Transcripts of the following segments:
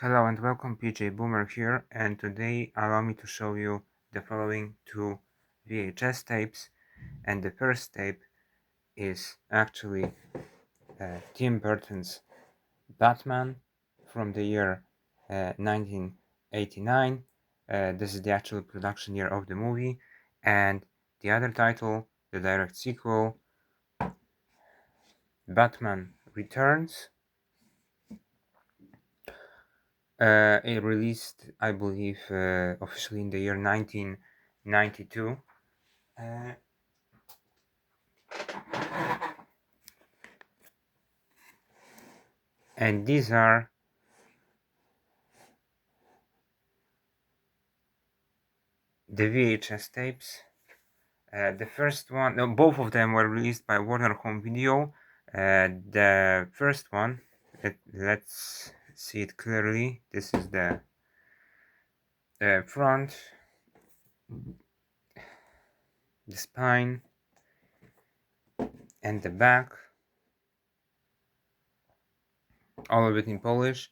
Hello and welcome, PJ Boomer here, and today allow me to show you the following two VHS tapes. And the first tape is actually Tim Burton's Batman from the year 1989. This is the actual production year of the movie, and the other title, the direct sequel, Batman Returns. It released, I believe, officially in the year 1992. Uh, and these are the VHS tapes. The first one, no, both of them were released by Warner Home Video. The first one, let's see it clearly. This is the front, the spine, and the back. All of it in Polish.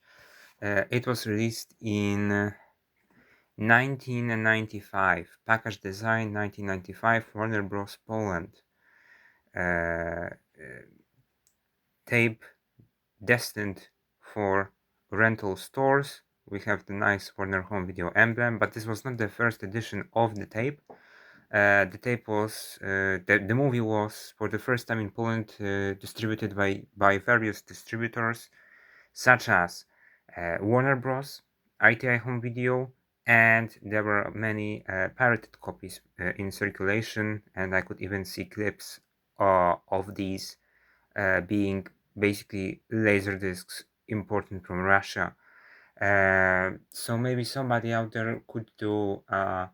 It was released in 1995. Package design 1995. Warner Bros. Poland. Tape destined for rental stores. We have the nice Warner Home Video emblem, but this was not the first edition of the tape. The tape was the movie was for the first time in Poland distributed by various distributors such as Warner Bros, ITI Home Video, and there were many pirated copies in circulation, and I could even see clips of these being basically laser discs imported from Russia. So maybe somebody out there could do a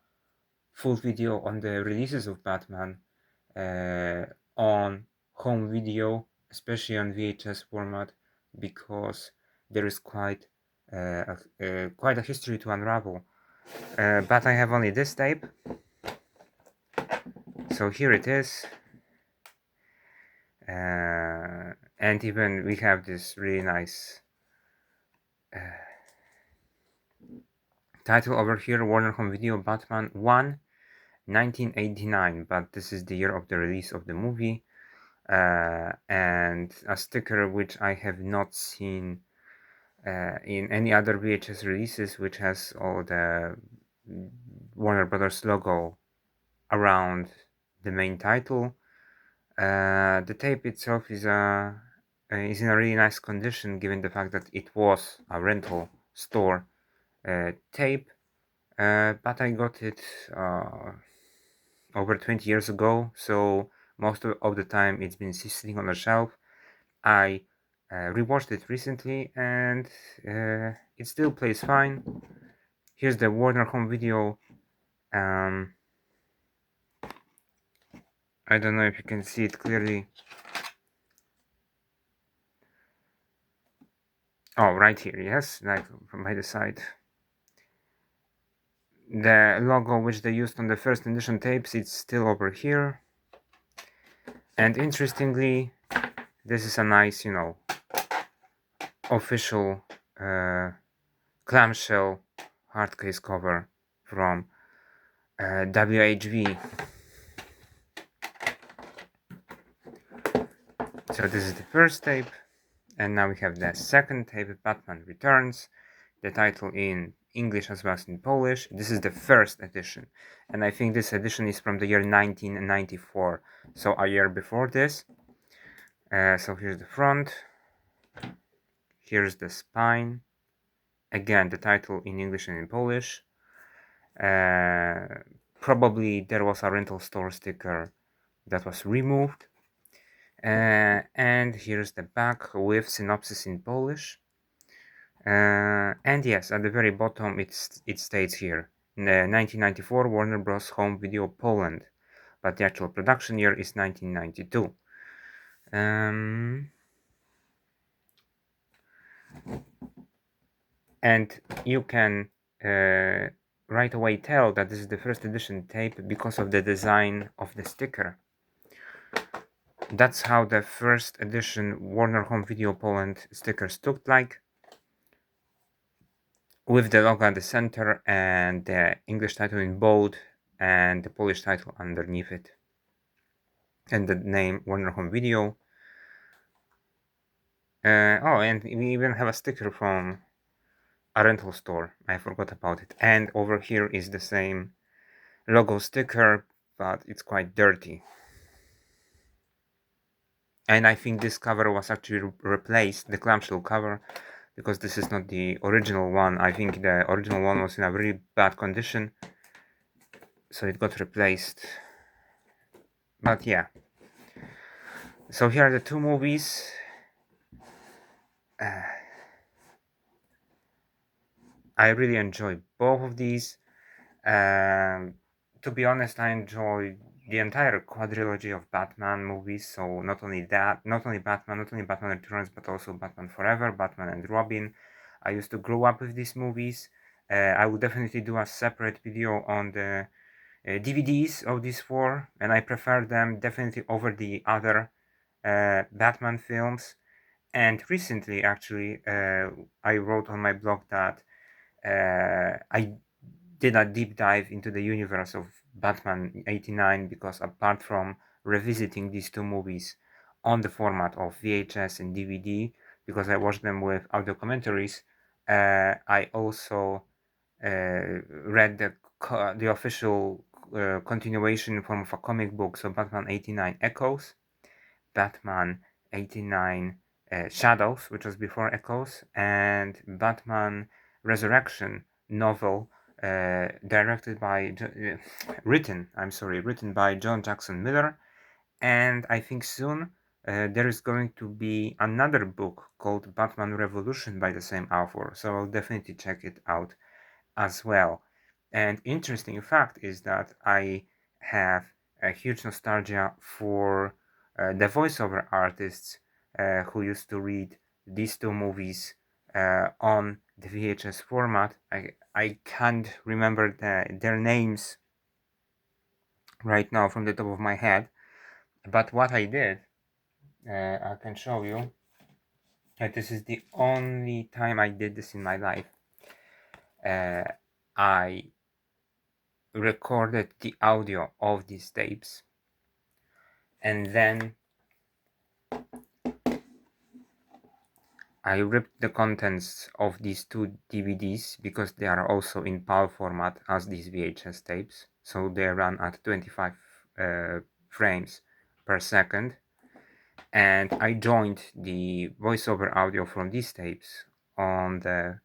full video on the releases of Batman on home video, especially on VHS format, because there is quite a history to unravel. But I have only this tape, so here it is. And even we have this really nice title over here, Warner Home Video Batman 1 1989, but this is the year of the release of the movie, and a sticker which I have not seen in any other VHS releases, which has all the Warner Brothers logo around the main title. The tape itself is in a really nice condition, given the fact that it was a rental store tape, but I got it over 20 years ago, so most of the time it's been sitting on a shelf. I rewatched it recently, and it still plays fine. Here's the Warner Home Video. I don't know if you can see it clearly. Oh, right here, yes, like from by the side. The logo which they used on the first edition tapes, it's still over here. And interestingly, this is a nice, official clamshell hardcase cover from WHV. So this is the first tape, and now we have the second tape, Batman Returns, the title in English as well as in Polish. This is the first edition, and I think this edition is from the year 1994, so a year before this. So here's the front, here's the spine, again the title in English and in Polish. Probably there was a rental store sticker that was removed. And here's the back with synopsis in Polish. And yes, at the very bottom it states here 1994 Warner Bros. Home Video Poland, but the actual production year is 1992. And you can right away tell that this is the first edition tape because of the design of the sticker. That's how the first edition Warner Home Video Poland stickers looked like. with the logo at the center and the English title in bold and the Polish title underneath it, and the name Warner Home Video. Oh, and we even have a sticker from a rental store. I forgot about it. And over here is the same logo sticker, but it's quite dirty. And I think this cover was actually replaced, the clamshell cover, because this is not the original one. I think the original one was in a really bad condition, so it got replaced. But yeah, so here are the two movies. I really enjoy both of these. To be honest, I enjoy the entire quadrilogy of Batman movies. So not only that, not only Batman Returns, but also Batman Forever, Batman and Robin. I used to grow up with these movies. I will definitely do a separate video on the DVDs of these four, and I prefer them definitely over the other Batman films. And recently, actually, I wrote on my blog that I did a deep dive into the universe of Batman 89 because apart from revisiting these two movies on the format of VHS and DVD, because I watched them with audio commentaries, I also read the official continuation in form of a comic book, so Batman 89 Echoes, Batman 89 Shadows, which was before Echoes, and Batman Resurrection novel directed by written by John Jackson Miller. And I think soon there is going to be another book called Batman Revolution by the same author, so I'll definitely check it out as well. And interesting fact is that I have a huge nostalgia for the voiceover artists who used to read these two movies on the VHS format. I can't remember their names right now from the top of my head, but what I did, I can show you. This is the only time I did this in my life. I recorded the audio of these tapes, and then I ripped the contents of these two DVDs because they are also in PAL format as these VHS tapes, so they run at 25 frames per second, and I joined the voiceover audio from these tapes on the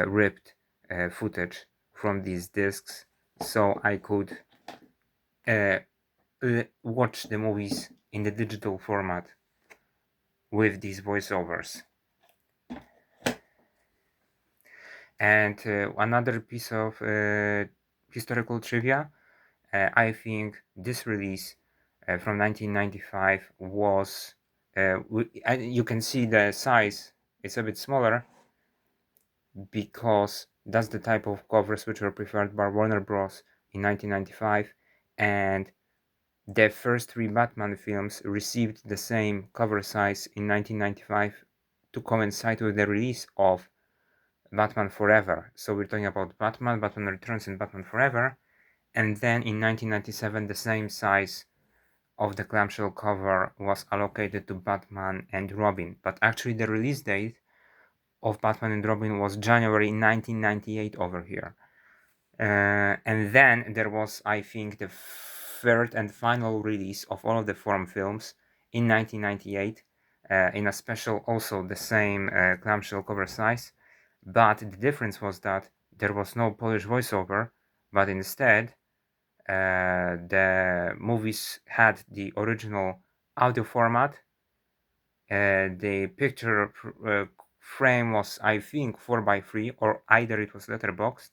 ripped footage from these discs, so I could watch the movies in the digital format with these voiceovers. And another piece of historical trivia, I think this release from 1995 was, you can see the size, it's a bit smaller because that's the type of covers which were preferred by Warner Bros. In 1995, and the first three Batman films received the same cover size in 1995 to coincide with the release of Batman Forever. So we're talking about Batman, Batman Returns, and Batman Forever. And then in 1997, the same size of the clamshell cover was allocated to Batman and Robin. But actually, the release date of Batman and Robin was January 1998 over here. And then there was, I think, the third and final release of all of the forum films in 1998 in a special, also the same clamshell cover size. But the difference was that there was no Polish voiceover, but instead the movies had the original audio format. The picture frame was, I think, 4x3, or either it was letterboxed,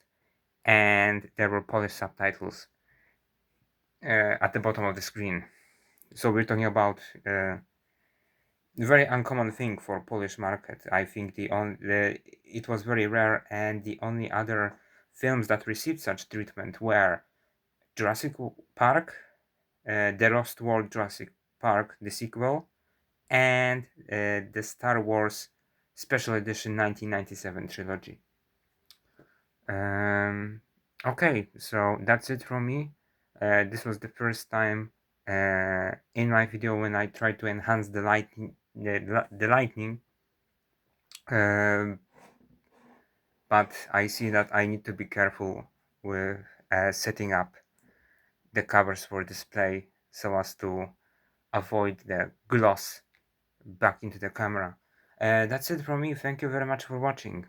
and there were Polish subtitles at the bottom of the screen. So we're talking about very uncommon thing for Polish market. I think it was very rare, and the only other films that received such treatment were Jurassic Park, The Lost World Jurassic Park, the sequel, and the Star Wars Special Edition 1997 trilogy. Okay, so that's it from me. This was the first time in my video when I tried to enhance the lighting, the lightning, um, but I see that I need to be careful with setting up the covers for display so as to avoid the gloss back into the camera. That's it from me. Thank you very much for watching.